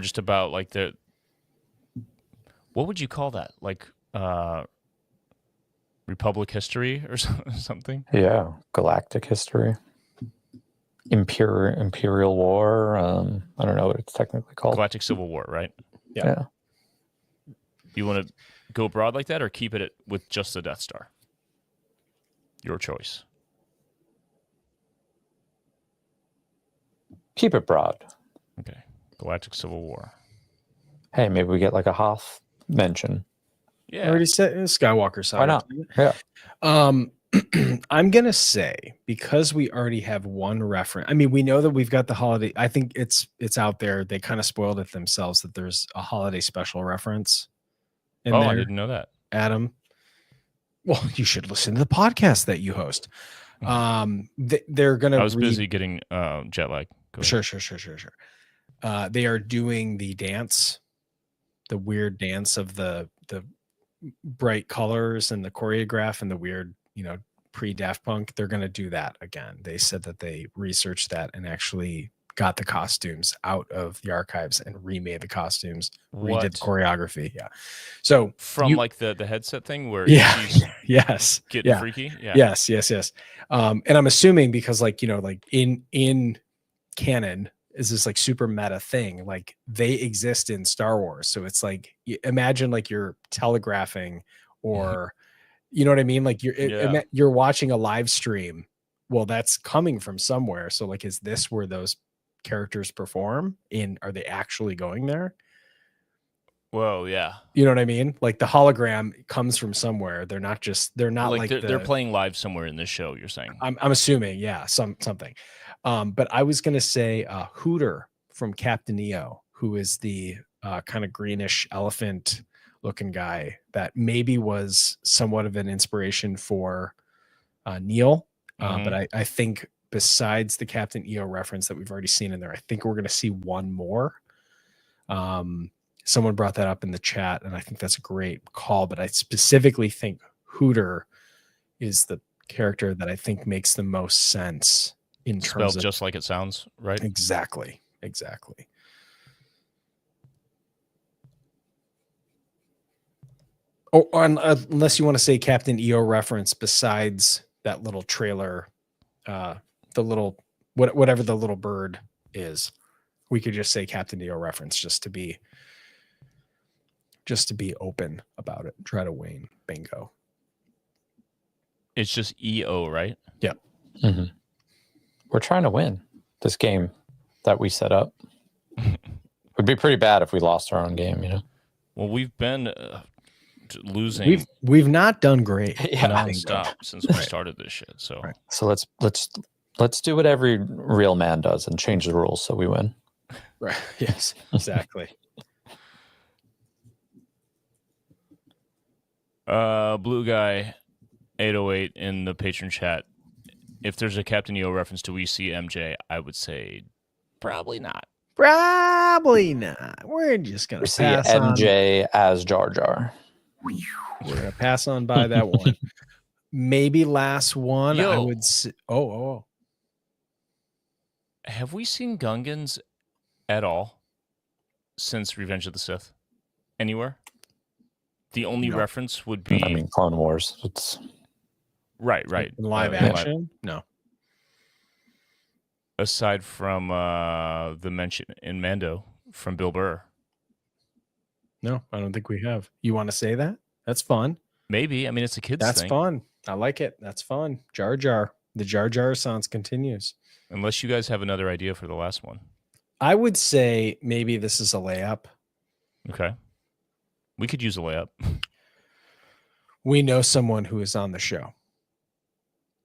just about like what would you call that? Like Republic history or something? Yeah, galactic history. Imperial War. I don't know what it's technically called. Galactic Civil War, right? Yeah. You want to go broad like that or keep it with just the Death Star? Your choice. Keep it broad. Okay. Galactic Civil War. Hey, maybe we get like a Hoth mention. Yeah. I already said Skywalker Saga. Why not? Yeah. I'm gonna say, because we already have one reference. I mean, we know that we've got the holiday. I think it's out there. They kind of spoiled it themselves that there's a holiday special reference in there. I didn't know that. Adam. Well, you should listen to the podcast that you host. They're gonna. I was busy getting jet lag. Sure. They are doing the dance, the weird dance of the bright colors and the choreograph and the weird, pre Daft Punk. They're going to do that again. They said that they researched that and actually got the costumes out of the archives and remade the costumes, What? redid the choreography. Yeah. So from like the headset thing where yeah, she's yes, getting yeah, freaky. Yeah. yes. And I'm assuming because like, like in canon is this like super meta thing. Like they exist in Star Wars. So it's like, imagine like you're telegraphing or, you know what I mean? Like you're watching a live stream. Well, that's coming from somewhere. So like, is this where those characters perform are they actually going there? Well, yeah. You know what I mean? Like the hologram comes from somewhere. They're not like they're playing live somewhere in this show, you're saying. I'm assuming, yeah, something. But I was gonna say Hooter from Captain EO, who is the kind of greenish elephant looking guy that maybe was somewhat of an inspiration for Neil. But I think besides the Captain EO reference that we've already seen in there, I think we're gonna see one more. Someone brought that up in the chat, and I think that's a great call. But I specifically think Hooter is the character that I think makes the most sense in terms of just like it sounds, right? Exactly. Oh, unless you want to say Captain EO reference besides that little trailer, the little whatever the little bird is, we could just say Captain EO reference just to be open about it. Try to Wayne bingo. It's just EO, right? Yeah. Mm-hmm. We're trying to win this game that we set up. Would be pretty bad if we lost our own game, Well, we've been losing. We've not done great. Nonstop since we started this shit. So let's do what every real man does and change the rules so we win. Right. Yes. Exactly. Blue guy 808 in the patron chat. If there's a Captain EO reference, do we see MJ? I would say probably not. Probably not. We're just gonna see MJ as Jar Jar. We're gonna pass on by that one. Maybe last one. I would say. Oh. Have we seen Gungans at all since Revenge of the Sith? Anywhere? The only reference would be. I mean, Clone Wars. It's right. Live action? No. Aside from the mention in Mando from Bill Burr. No, I don't think we have. You want to say that? That's fun. Maybe. I mean, it's a kid's That's thing. fun. I like it. That's fun. Jar Jar. The Jar Jar sounds continues. Unless you guys have another idea for the last one. I would say maybe this is a layup. Okay. We could use a layup. We know someone who is on the show.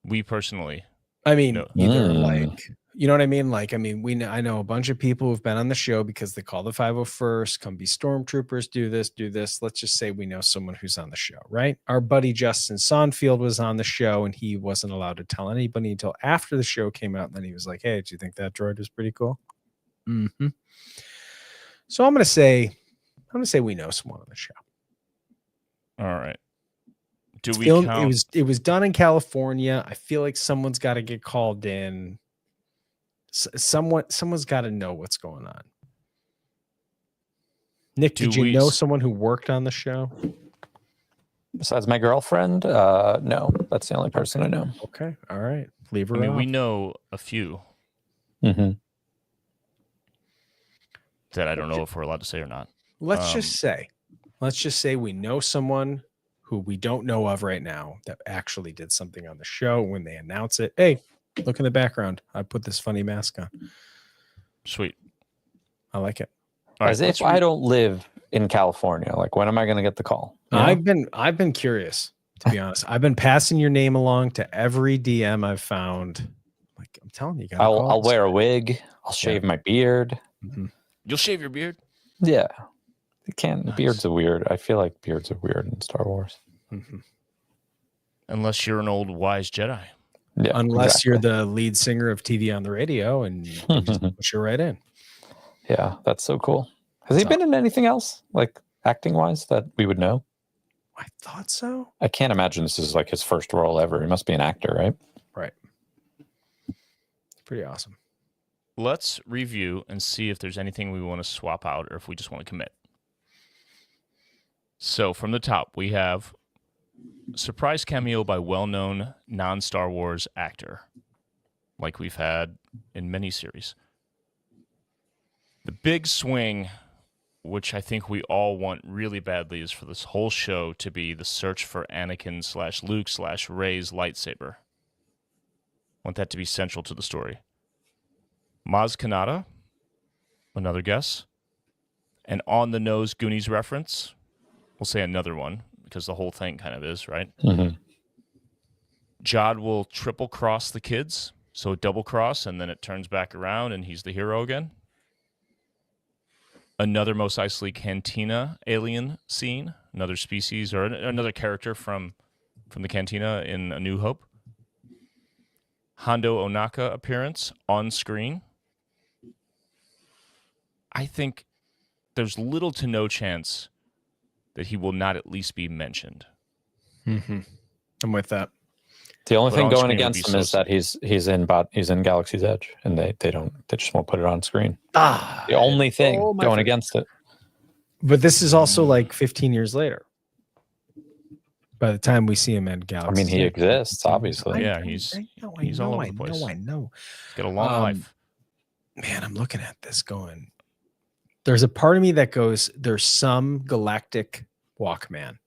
We personally. I mean, either like, you know what I mean? Like, I mean, I know a bunch of people who've been on the show because they call the 501st, come be stormtroopers, do this. Let's just say we know someone who's on the show, right? Our buddy Justin Sonfield was on the show and he wasn't allowed to tell anybody until after the show came out. And then he was like, hey, do you think that droid was pretty cool? Mm-hmm. So I'm going to say we know someone on the show. All right. Do we count? It was done in California. I feel like someone's got to get called in. Someone's got to know what's going on. Nick, did you know someone who worked on the show? Besides my girlfriend? No, that's the only person I know. Okay. All right. Leave her I mean, off. we know a few. Mm-hmm. That I don't know if we're allowed to say or not. Let's just say we know someone who we don't know of right now that actually did something on the show. When they announce it, hey, look in the background. I put this funny mask on. Sweet. I like it. As if I don't live in California. Like, when am I going to get the call? I've been curious, to be honest. I've been passing your name along to every DM I've found. Like, I'm telling you, I'll wear a wig. I'll shave my beard. Mm-hmm. You'll shave your beard? Yeah. Nice. Beards are weird. I feel like beards are weird in Star Wars. Mm-hmm. Unless you're an old wise Jedi. Yeah, unless you're the lead singer of TV on the radio and you just push you right in. Yeah, that's so cool. Has he been in anything else, like acting wise, that we would know? I thought so. I can't imagine this is like his first role ever. He must be an actor, right? Right. It's pretty awesome. let's review and see if there's anything we want to swap out or if we just want to commit. So from the top, we have surprise cameo by well-known non-Star Wars actor, like we've had in many series. The big swing, which I think we all want really badly, is for this whole show to be the search for Anakin/Luke/Rey's lightsaber. Want that to be central to the story. Maz Kanata, another guess. An on-the-nose Goonies reference. We'll say another one, because the whole thing kind of is, right? Mm-hmm. Jod will triple cross the kids, so double cross, and then it turns back around and he's the hero again. Another Mos Eisley Cantina alien scene, another species or another character from the Cantina in A New Hope. Hondo Onaka appearance on screen. I think there's little to no chance that he will not at least be mentioned. Mm-hmm. I'm with that. The only But thing on going screen would against be him so is that he's in Galaxy's Edge, and they just won't put it on screen. Ah, The only thing my going friend. against it. But this is also like 15 years later. By the time we see him in I Galaxy, mean, he exists, obviously. Yeah, he's all over the place. I know. He's got a long life. Man, I'm looking at this going. There's a part of me that goes, there's some galactic Walkman.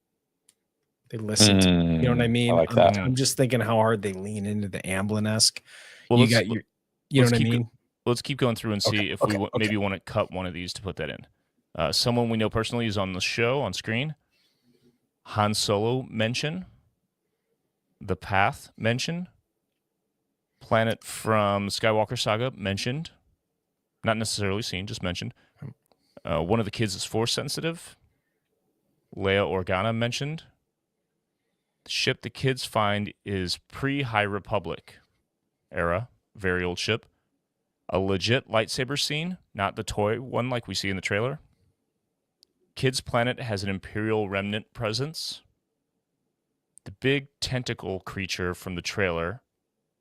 They listen to, you know what I mean? like that. I'm just thinking how hard they lean into the Amblin-esque. Well, You got your, you know what I mean? Let's keep going through and see if we maybe want to cut one of these to put that in. Someone we know personally is on the show, on screen. Han Solo mention. The Path mentioned. Planet from Skywalker Saga mentioned. Not necessarily seen, just mentioned. One of the kids is Force sensitive. Leia Organa mentioned. The ship the kids find is pre-High Republic era, very old ship. A legit lightsaber scene, not the toy one like we see in the trailer. Kids' planet has an Imperial remnant presence. The big tentacle creature from the trailer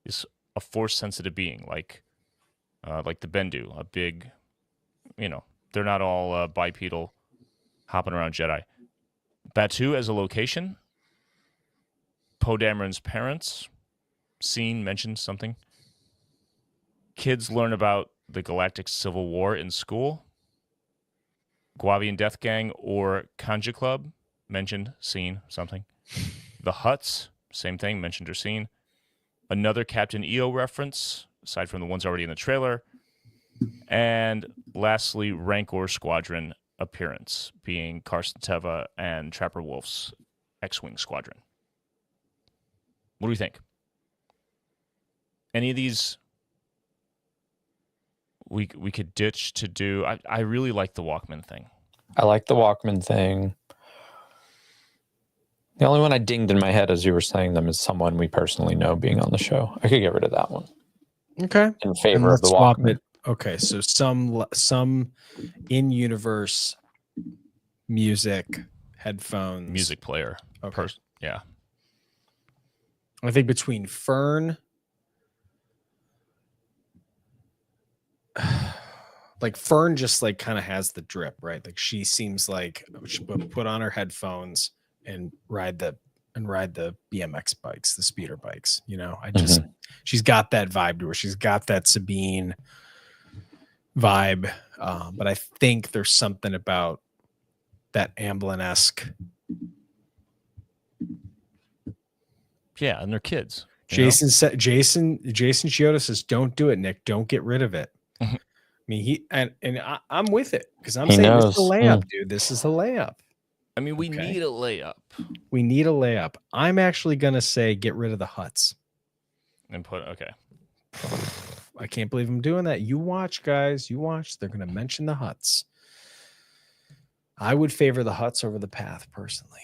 is a Force-sensitive being, like the Bendu, a big, they're not all bipedal, hopping around Jedi. Batuu as a location. Poe Dameron's parents. Scene mentioned something. Kids learn about the Galactic Civil War in school. Guavian Death Gang or Kanja Club mentioned, seen, something. The Hutts, same thing, mentioned or seen. Another Captain EO reference, aside from the ones already in the trailer. And lastly, Rancor Squadron appearance, being Carson Teva and Trapper Wolf's X-Wing Squadron. What do you think? Any of these we could ditch to do? I really like the Walkman thing. I like the Walkman thing. The only one I dinged in my head as you were saying them is someone we personally know being on the show. I could get rid of that one. Okay. In favor of the Walkman. Okay, so some in-universe music, headphones. Music player. Okay. Yeah. I think between Fern, like Fern just like kind of has the drip, right? Like she seems like she put on her headphones and ride the BMX bikes, the speeder bikes. She's got that vibe to her. She's got that Sabine vibe. But I think there's something about that Amblin-esque. Yeah, and they're kids. Jason Chioda says, "Don't do it, Nick. Don't get rid of it." Mhm. I mean, I'm with it because I'm He saying knows. this is a layup, dude. This is a layup. I mean, we need a layup. We need a layup. I'm actually gonna say get rid of the Hutts. And okay. I can't believe I'm doing that. You watch, guys. You watch. They're gonna mention the Hutts. I would favor the Hutts over the Path personally.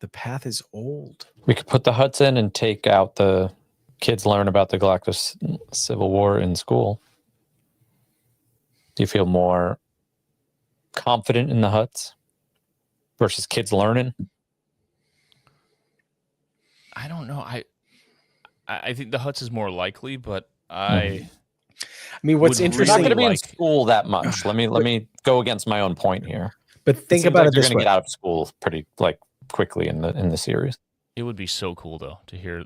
The Path is old. We could put the Hutts in and take out the kids learn about the Galactic Civil War in school. Do you feel more confident in the Hutts versus kids learning? I don't know. I think the Hutts is more likely, but Mhm. I mean, what's would interesting, They're not going to really be in like- school that much. Let me go against my own point here. but It think seems about like it they're this going to way. get out of school pretty quickly in the series. It would be so cool though to hear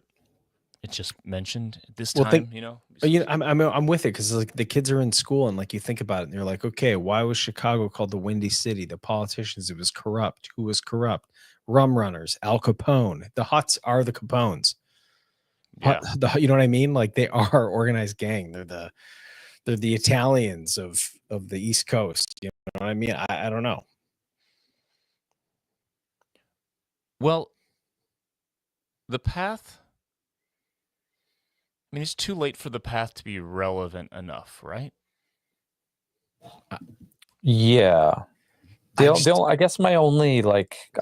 it just mentioned at this Well, time. I'm with it because like the kids are in school and like you think about it and you're like, okay, why was Chicago called the Windy City? The politicians, it was corrupt. Who was corrupt? Rum runners, Al Capone. The Hutts are the Capones. Yeah. You know what I mean? Like they are organized gang. They're the Italians of the East Coast. You know what I mean? I don't know. Well, the path. I mean, it's too late for the path to be relevant enough, right? Yeah. I guess my only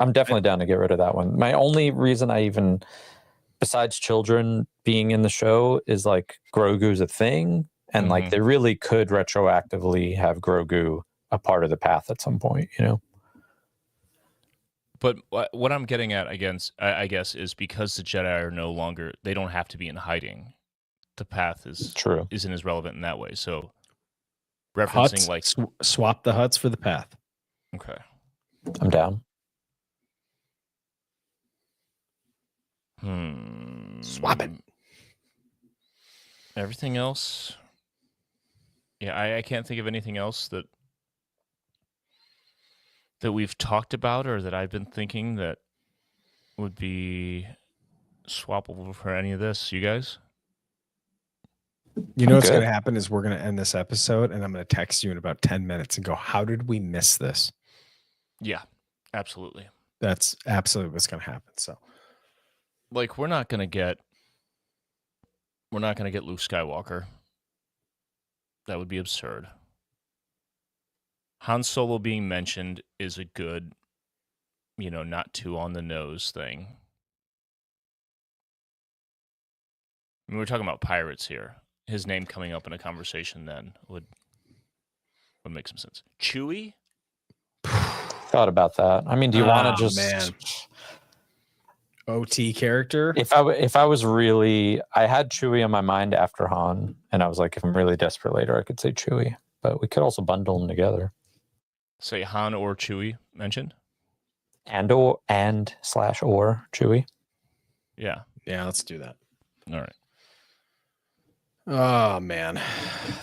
I'm definitely down to get rid of that one. My only reason I even, besides children being in the show, is like Grogu's a thing, and like they really could retroactively have Grogu a part of the path at some point, you know. But what I'm getting at, I guess, is because the Jedi are no longer, they don't have to be in hiding. The path isn't as relevant in that way. So referencing Hutts, swap the Hutts for the path. Okay. I'm down. Swap it. Everything else. Yeah, I can't think of anything else that we've talked about or that I've been thinking that would be swappable for any of this. You guys? You know what's going to happen is we're going to end this episode and I'm going to text you in about 10 minutes and go, how did we miss this? Yeah, absolutely. That's absolutely what's going to happen. So like we're not going to get Luke Skywalker. That would be absurd. Han Solo being mentioned is a good, not too on the nose thing. I mean, we're talking about pirates here. His name coming up in a conversation then would make some sense. Chewie? Thought about that. I mean, do you want to just OT character? If I was really, I had Chewie on my mind after Han, and I was like, if I'm really desperate later, I could say Chewie, but we could also bundle them together. Say Han or Chewie mentioned, or Chewie. Yeah, let's do that. All right. Oh man,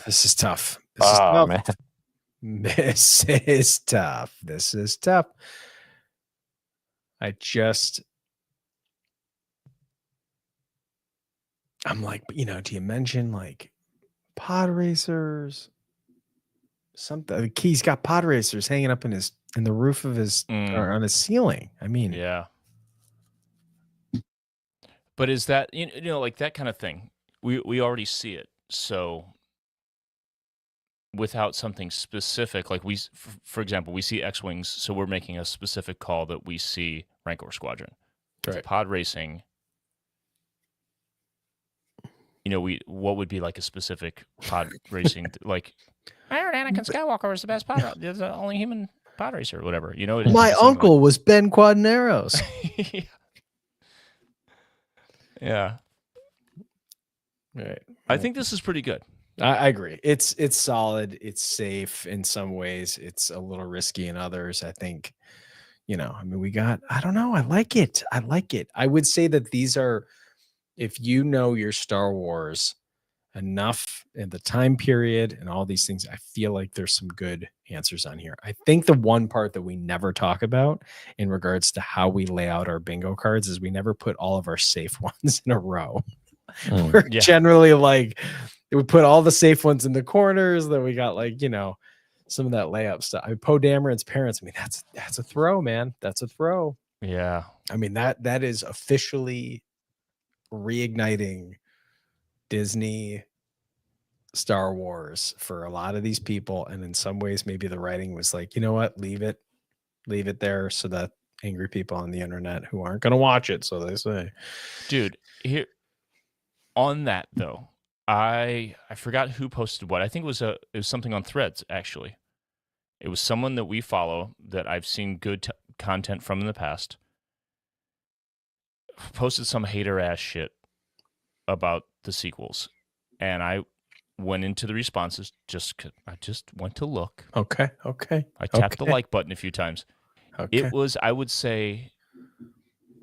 this is tough. Man. This is tough. I'm like, do you mention like pod racers? Something. He's got pod racers hanging up in the roof of his or on his ceiling. I mean, yeah. But is that like that kind of thing? We already see it. So without something specific, like for example, we see X-Wings, so we're making a specific call that we see Rancor Squadron. Right. Pod racing, what would be like a specific pod racing, like, I heard Anakin Skywalker was the best pod, the only human pod racer or whatever, My uncle was Ben Quadneros. Yeah. Right. I think this is pretty good. I agree. It's solid. It's safe in some ways. It's a little risky in others. I think, I mean, I don't know. I like it. I would say that these are, if you know your Star Wars enough in the time period and all these things, I feel like there's some good answers on here. I think the one part that we never talk about in regards to how we lay out our bingo cards is we never put all of our safe ones in a row. We're generally like, we put all the safe ones in the corners. Then we got like, some of that layup stuff. I mean, Poe Dameron's parents. I mean, that's a throw, man. That's a throw. Yeah. I mean, that is officially reigniting Disney Star Wars for a lot of these people. And in some ways, maybe the writing was like, you know what, leave it there so that angry people on the internet who aren't going to watch it, so they say. Dude, here on that though, I forgot who posted what. I think it was something on Threads, actually. It was someone that we follow that I've seen good content from in the past. Posted some hater ass shit about the sequels, and I went into the responses I just went to look. Okay. I tapped the like button a few times. Okay. It was, I would say,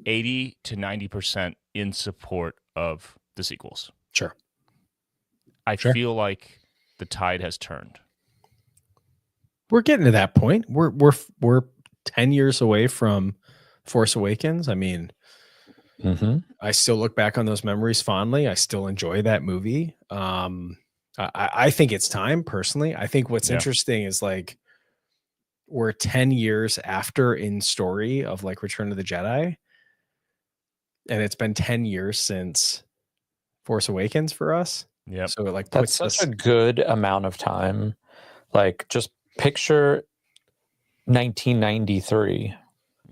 80 to 90% in support of the sequels. Sure. I feel like the tide has turned. We're getting to that point. We're 10 years away from Force Awakens. I mean, I still look back on those memories fondly. I still enjoy that movie. I think it's time, personally. I think what's interesting is like we're 10 years after in story of like Return of the Jedi. And it's been 10 years since Force Awakens for us. Yeah. So it like that's such a good amount of time. Like just picture 1993.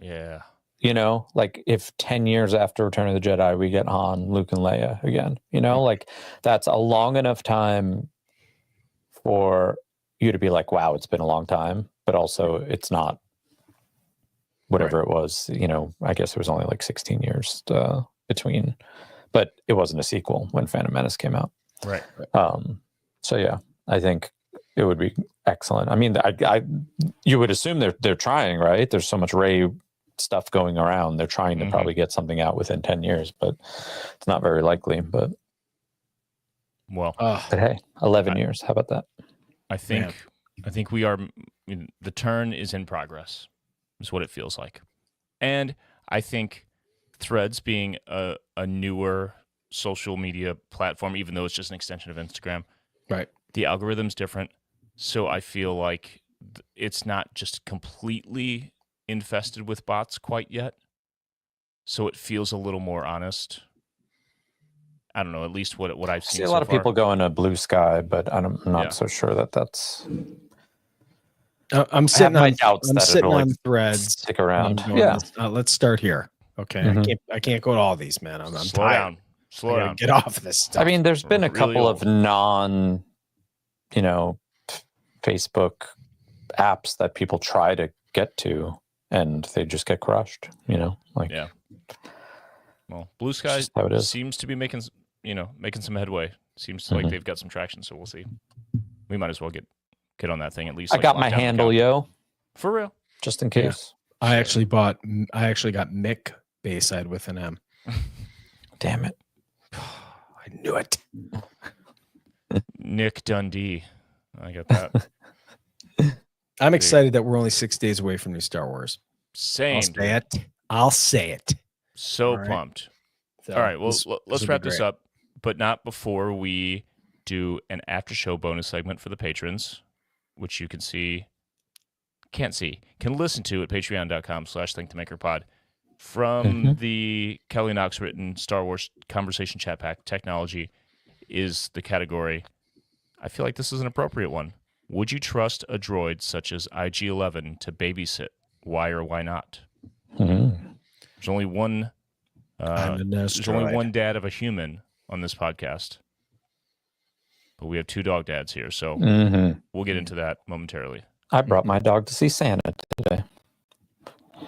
Yeah. You know, like if 10 years after Return of the Jedi, we get Han, Luke, and Leia again, you know, like that's a long enough time for you to be like, wow, it's been a long time, but also it's not whatever it was, you know, I guess it was only like 16 years between, but it wasn't a sequel when Phantom Menace came out. Right. So yeah, I think it would be excellent. I mean, you would assume they're trying, right? There's so much Rey stuff going around. They're trying to probably get something out within 10 years, but it's not very likely. But hey, 11 years. How about that? I think we are. The turn is in progress. Is what it feels like, and I think Threads being a newer social media platform, even though it's just an extension of Instagram, right? The algorithm's different, so I feel like it's not just completely infested with bots quite yet. So it feels a little more honest. I don't know, at least what I've seen. I see a lot of people going to Blue Sky, but I'm not so sure that's. I'm sitting on Threads. Stick around. Let's start here. Okay, I can't go to all these, man. I'm slow tired. Slow down. Get off this stuff. I mean, there's been a couple of Facebook apps that people try to get to, and they just get crushed. You know, like Well, Blue Sky seems to be making some headway. Seems like they've got some traction. So we'll see. We might as well get on that thing at least. I got my handle, yo. For real. Just in case. Yeah. I actually got Mick Bayside with an M. Damn it. I knew it. Nick Dundee. I got that. I'm excited that we're only 6 days away from new Star Wars. Same. I'll say it. So pumped. So all right. Well, let's wrap this up, but not before we do an after show bonus segment for the patrons, which you can listen to at patreon.com/thinkthemakerpod from the Kelly Knox written Star Wars Conversation Chat Pack. Technology is the category. I feel like this is an appropriate one. Would you trust a droid such as IG-11 to babysit? Why or why not? There's only one. There's only one dad of a human on this podcast, but we have two dog dads here, so we'll get into that momentarily. I brought my dog to see Santa today.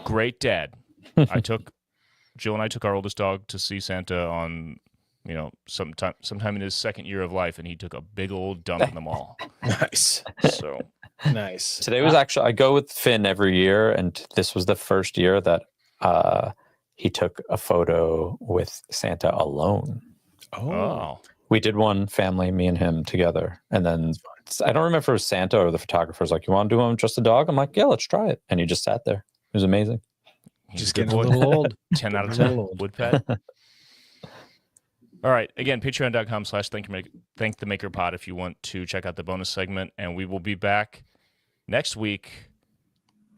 Great dad. Jill and I took our oldest dog to see Santa on, sometime in his second year of life, and he took a big old dump in the mall. Nice. So nice. Today was actually, I go with Finn every year, and this was the first year that he took a photo with Santa alone. Oh. We did one family, me and him together. And then I don't remember if it was Santa or the photographer was like, you want to do one with just a dog? I'm like, yeah, let's try it. And he just sat there. It was amazing. Just getting a little old. 10 out of 10. Wood pet. All right. Again, patreon.com/thankthemakerpod if you want to check out the bonus segment. And we will be back next week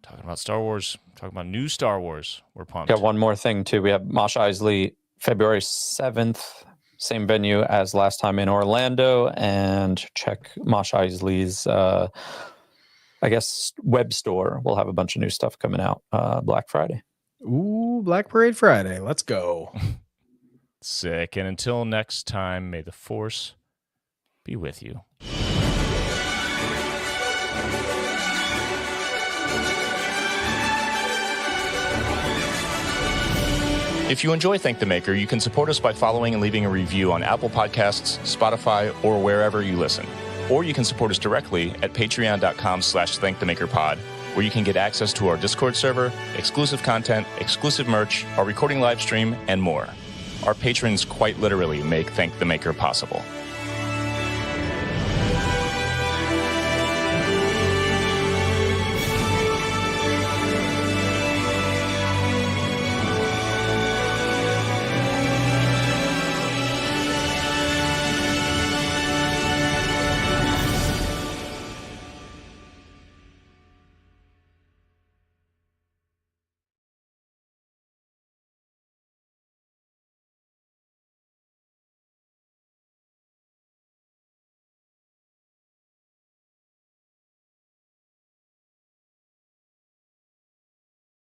talking about Star Wars, talking about new Star Wars. We're pumped. Got one more thing, too. We have Moshe Isley, February 7th, same venue as last time in Orlando. And check Moshe Isley's, web store. We'll have a bunch of new stuff coming out Black Friday. Ooh, Black Parade Friday. Let's go. Sick. And until next time, may the Force be with you. If you enjoy Thank the Maker, you can support us by following and leaving a review on Apple Podcasts, Spotify, or wherever you listen. Or you can support us directly at patreon.com/thankthemakerpod, where you can get access to our Discord server, exclusive content, exclusive merch, our recording live stream, and more. Our patrons quite literally make Thank the Maker possible.